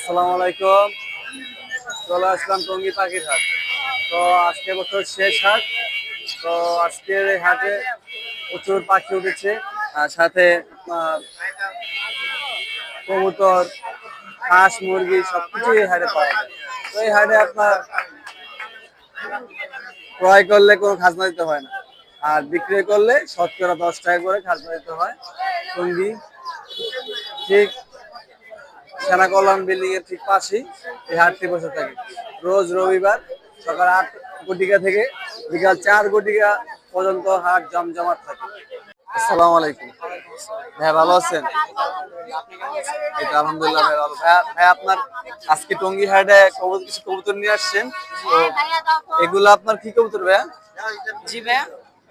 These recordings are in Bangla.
আসসালামু আলাইকুম। চলে আসলাম টঙ্গী পাখির হাট। তো আজকে বছর শেষ হাট। তো আজকের এই হাটে প্রচুর পাখি উঠেছে, আর সাথে আহ, কবুতর, হাঁস, মুরগি সবকিছুই এই হাটে পাওয়া যায়। তো এই হাটে আপনার ক্রয় করলে কোনো খাজনা দিতে হয় না, আর বিক্রি করলে শতকরা 10 টাকা করে খাজনা দিতে হয়। টঙ্গী ঠিক সেনা কল্যাণ বিল্ডিং এর ঠিক পাশেই এই হাটটি বসে থাকে। রোজ রবিবার সকাল 8 ঘটিকা থেকে বিকাল 4 ঘটিকা পর্যন্ত হাট জমজমাট থাকে। আসসালামু আলাইকুম ভাই, ভালো আছেন? এই তো আলহামদুলিল্লাহ ভাই, ভালো। ভাই আপনার আজকে টঙ্গী হাটে কিছু কবুতর নিয়ে আসছেন, তো এগুলো আপনার কি কবুতর ভাইয়া? জি ভাইয়া,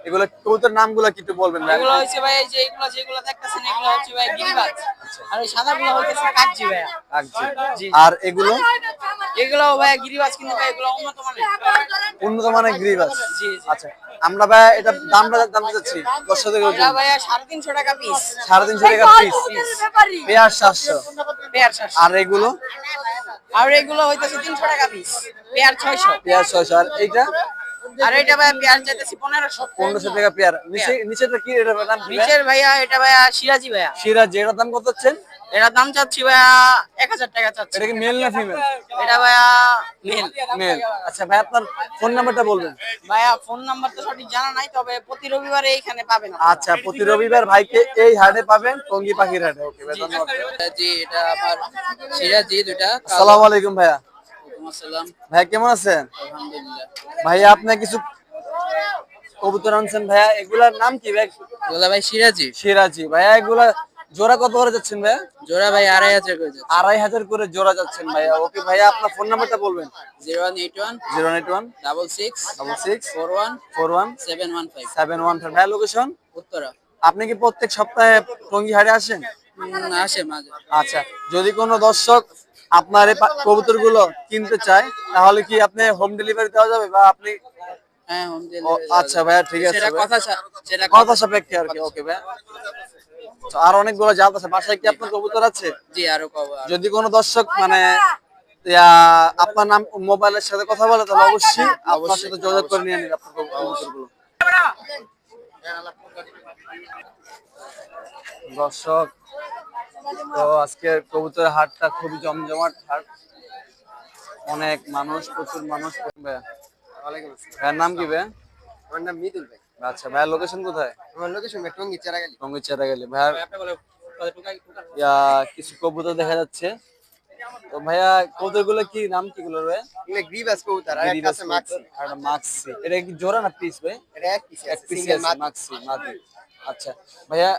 এগুলো কবুতর নামগুলো কি একটু বলবেন ভাই? এগুলো হচ্ছে ভাই এই যে এগুলো যেগুলো দেখতেছেন এগুলো হচ্ছে ভাই গিরিবাজ, আর ওই সাদাগুলো হইতেছে কাকজি ভাইয়া। আচ্ছা, জি আর এগুলো? এগুলো ভাইয়া গিরিবাজ, কিন্তু ভাই এগুলো উন্নত মানের। উন্নত মানের গ্রিবাস। জি জি আচ্ছা, আমরা ভাই এটা দাম যাচ্ছি দর্শকদের এটা ভাইয়া 350 টাকা পিস। 350 টাকা পিস, পেয়ার 700। পেয়ার 700। আর এগুলো? আর এগুলো হইতেছে 300 টাকা পিস, পেয়ার 600। পেয়ার 600। আর এইটা? আর এটা ভাইয়া পেয়ার চাইতেছি 1500। 1500 টাকা পেয়ার। নিচেটা কি, এটা দাম কি? নিচের ভাইয়া এটা ভাইয়া সিরাজি ভাইয়া। সিরাজ, এটার দাম কত হচ্ছে? এটার দাম চাচ্ছি ভাইয়া 1000 টাকা চাচ্ছি। এটা কি মেল না ফিমেল? এটা ভাইয়া মেল। মেল। আচ্ছা ভাই, আপনার ফোন নাম্বারটা বলবেন? ভাইয়া ফোন নাম্বার তো সঠিক জানা নাই, তবে প্রতি রবিবারে এইখানে পাবেন আপনারা। আচ্ছা, প্রতি রবিবার ভাইকে এই হাটে পাবেন, টঙ্গী পাখির হাটে। ওকে ভাই, ধন্যবাদ। জি, এটা আমার সিরাজি দুইটা। আসসালামু আলাইকুম ভাইয়া। ওয়ালাইকুম আসসালাম। ভাই কেমন আছেন? আলহামদুলিল্লাহ। ভাইয়া আপনি কিছু কবুতর আনছেন ভাইয়া, এগুলার নাম কি ভাই? বলা ভাই সিরাজি। সিরাজি ভাইয়া, এগুলা জোড়া কত করে যাচ্ছেন ভাইয়া? জোড়া ভাই 2500 করে যাচ্ছে। 2500 করে জোড়া যাচ্ছেন ভাইয়া। ওকে ভাইয়া, আপনার ফোন নাম্বারটা বলবেন? 0181 081 66 66 41 41 715 715। ভাইয়া লোকেশন? উত্তরা। আপনি কি প্রত্যেক সপ্তাহে টঙ্গী হাটে আসেন? আসে মাঝে। আচ্ছা, যদি কোনো দর্শক আপনার এই কবুতর গুলো কিনতে চায়, তাহলে কি আপনি হোম ডেলিভারি দেওয়া যাবে, বা আপনি? হ্যাঁ, হোম ও, ডেলিভারি। আচ্ছা ভাইয়া, ঠিক আছে সেটা ভাই। সেটা কথা সাপেক্ষে আর কি। ওকে ভাইয়া। তো আর অনেকগুলো জাত আছে, বাসায় কি আপনার কবুতর আছে? জি, আরো কবে। যদি কোনো দর্শক মানে আপনার নাম মোবাইলের সাথে কথা বলে, তাহলে অবশ্যই আপনার সাথে যোগাযোগ করে নিয়ে নিন আপনার কবুতরগুলো। দর্শক, তো আজকের কবুতরের হাটটা খুবই জমজমাট হাট। অনেক মানুষ, প্রচুর মানুষ। ভাইয়া, ভাইয়ের নাম কি ভাইয়া? আমার নাম মিদুল ভাই। আচ্ছা ভাইয়া, লোকেশন কোথায়? আমার লোকেশন ভাই টঙ্গী চেরাগালি। টঙ্গী চেরাগেলে। ভাইয়ার কিছু কবুতর দেখা যাচ্ছে। তো ভাইয়া, কবুতর গুলো কি নাম, কি গুলো ভাইয়া? এগুলো গ্রিবাস কবুতর, আর একটা আছে মাক্সি। আর একটা মাক্সি। এটা কি জোড়া না পিস ভাই? এটা এক পিস এক আছে, পিস সিঙ্গেল আছে, মাদি। মাক্সি মাদি। আচ্ছা ভাইয়া,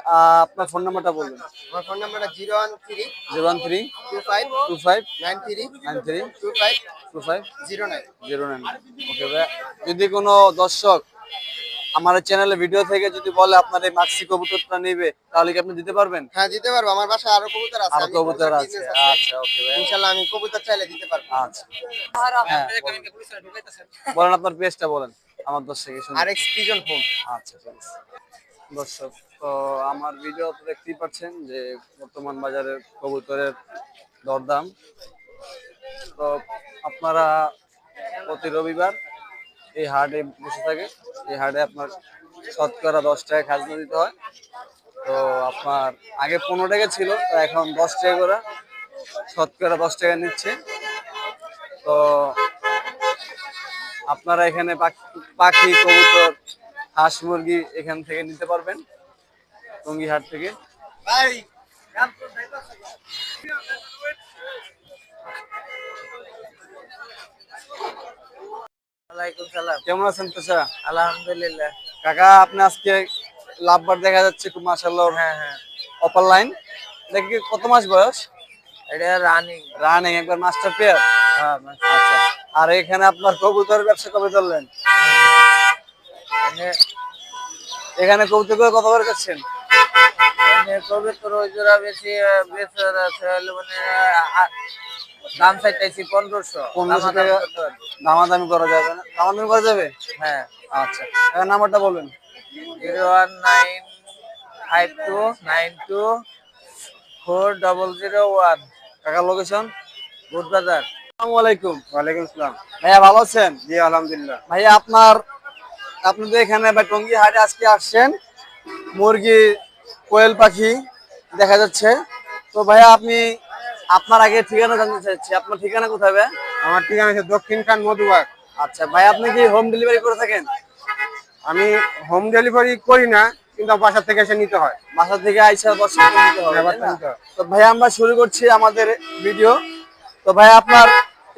আপনার ফোন নাম্বারটা বলবেন? আমার ফোন নাম্বারটা 013 013 25 25 93 93 25 25 09। 09। ওকে ভাইয়া, যদি কোনো দর্শক আমার চ্যানেলে ভিডিও থেকে যদি বলে আপনার এই মাক্সি কবুতরটা নেবে, তাহলে কি আপনি দিতে পারবেন? হ্যাঁ, দিতে পারবো। আমার বাসায় আরো কবুতর আছে, আরো আমি কবুতর আছে? business আছে। আচ্ছা, ওকে ভাইয়া। ইনশাআল্লাহ আমি কবুতর চাইলে দিতে পারবো। আচ্ছা, হ্যাঁ বলেন, আপনার পেজটা বলেন, আমার দর্শক শুনুন। RX pigeon home. আচ্ছা, ঠিক আছে। দর্শক, তো আমার ভিডিও তো দেখতেই পাচ্ছেন যে বর্তমান বাজারে কবুতরের দরদাম। তো আপনারা প্রতি রবিবার এই হাটে বসে থাকে। এই হাটে আপনার শতকরা 10 টাকা খাজনা দিতে হয়। তো আপনার আগে 15 টাকা ছিল, তো এখন 10 টাকা করে শতকরা 10 টাকা নিচ্ছে। তো আপনারা এখানে পাখি, কবুতর, হাঁস, মুরগি এখান থেকে নিতে পারবেন, টঙ্গী হাট থেকে। ভাই ওয়ালাইকুম সালাম। কেমন আছেন পেশা? আলহামদুলিল্লাহ। কাকা, আপনি আজকে লাভবার দেখা যাচ্ছে খুব মাশাআল্লাহ। হ্যাঁ হ্যাঁ, অপার লাইন দেখি, কত মাস বয়স? এটা রানিং। রানিং, একবার মাস্টার পেয়ার। হ্যাঁ, আচ্ছা, আর এখানে আপনার কবুতরের ব্যবসা কবে ধরলেন? এখানে কবুতর করে কত করে যাচ্ছেন? কবিতর ওই জোড়া বেশি বেচার আছে হলো মানে দাম চাইতেছি 1500। 1500 টাকা দামাদামি করা যাবে না? দামাদামি করা যাবে? হ্যাঁ। আচ্ছা, এবার নাম্বারটা বলবেন? 01952924001। কাকার লোকেশন? বুধবাজার। আসসালামু আলাইকুম। ওয়ালাইকুম আসসালাম। ভাইয়া ভালো আছেন? জি আলহামদুলিল্লাহ। ভাইয়া আপনি তো এখানে বা টঙ্গী হাটে আজকে আসছেন, মুরগি কোয়েল পাখি দেখা যাচ্ছে। তো ভাইয়া আপনার আগে ঠিকানা জানতে চাচ্ছি, আপনার ঠিকানা কোথায় ভাইয়া? আমার ঠিকানা আছে দক্ষিণ খান মধুবাগ। আচ্ছা ভাই, আপনি কি হোম ডেলিভারি করে থাকেন? আমি হোম ডেলিভারি করি না, কিন্তু বাসা থেকে এসে নিতে হয়। বাসা থেকে আইসা বসে নিতে হবে, হ্যাঁ, তাই বাসা না? নিতে হয়। তো ভাইয়া আমরা শুরু করছি আমাদের ভিডিও। তো ভাই আপনার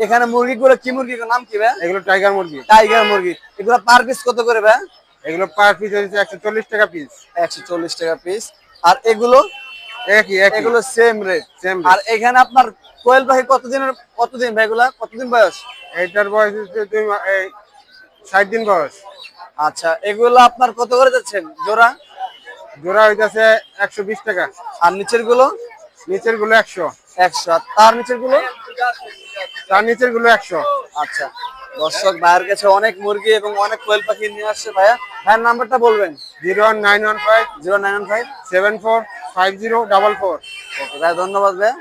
এখানে মুরগিগুলো কি মুরগি, নাম কি ভাই? এগুলো টাইগার মুরগি। টাইগার মুরগি। এগুলো পার পিস কত করে ভাই? এগুলো পার পিস হচ্ছে 140 টাকা পিস। 140 টাকা পিস। আর এগুলো একই একই এগুলো সেম রেট। সেম। আর এখানে আপনার কোয়েল পাখি কতদিন ভাই, এগুলা কতদিন বয়স? এইটার বয়স হচ্ছে 60 দিন বয়স। আচ্ছা, এগুলো আপনার কত করে যাচ্ছেন জোড়া? জোড়া হইতাছে 120 টাকা। আর নিচের গুলো? নিচের গুলো 100। 100। আর তার নিচের গুলো? তার নিচের গুলো 100। আচ্ছা, দর্শক ভাইয়ের কাছে অনেক মুরগি এবং অনেক কোয়েল পাখি নিয়ে আসছে। ভাইয়ের নাম্বারটা বলবেন। 01915 09157450444। 745044। ওকে ভাই, ধন্যবাদ ভাই।